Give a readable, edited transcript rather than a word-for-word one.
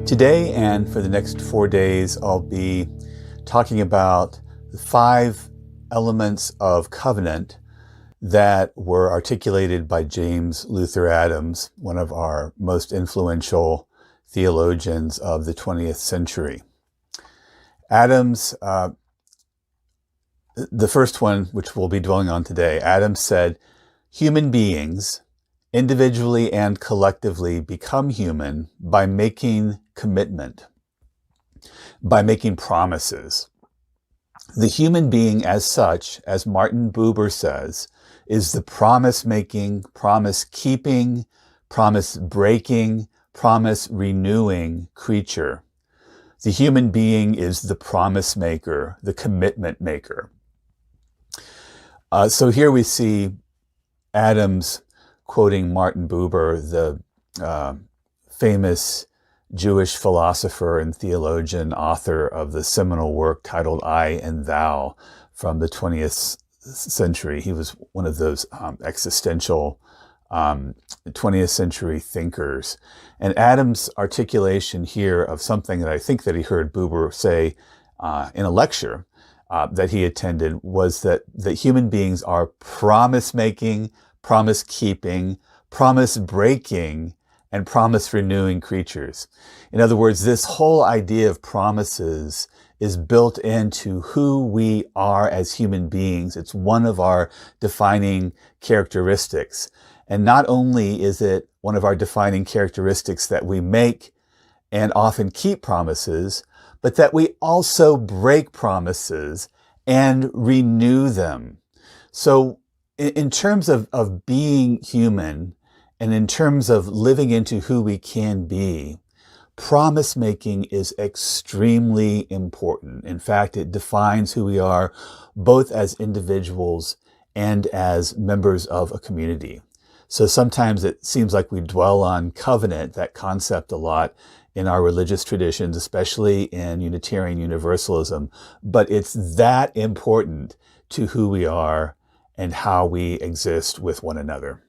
Today and for the next 4 days, I'll be talking about the 5 elements of covenant that were articulated by James Luther Adams, one of our most influential theologians of the 20th century. Adams, the first one, which we'll be dwelling on today, Adams said, human beings, individually and collectively, become human by making commitment, by making promises. The human being as such, as Martin Buber says, is the promise-making, promise-keeping, promise-breaking, promise-renewing creature. The human being is the promise maker, the commitment maker. So here we see Adams quoting Martin Buber, the famous Jewish philosopher and theologian, author of the seminal work titled I and Thou from the 20th century. He was one of those existential 20th century thinkers. And Adams' articulation here of something that I think that he heard Buber say in a lecture that he attended was that human beings are promise-making, promise-keeping, promise-breaking, and promise-renewing creatures. In other words, this whole idea of promises is built into who we are as human beings. It's one of our defining characteristics. And not only is it one of our defining characteristics that we make and often keep promises, but that we also break promises and renew them. So in terms of being human and in terms of living into who we can be, promise making is extremely important. In fact, it defines who we are both as individuals and as members of a community. So sometimes it seems like we dwell on covenant, that concept, a lot in our religious traditions, especially in Unitarian Universalism. But it's that important to who we are and how we exist with one another.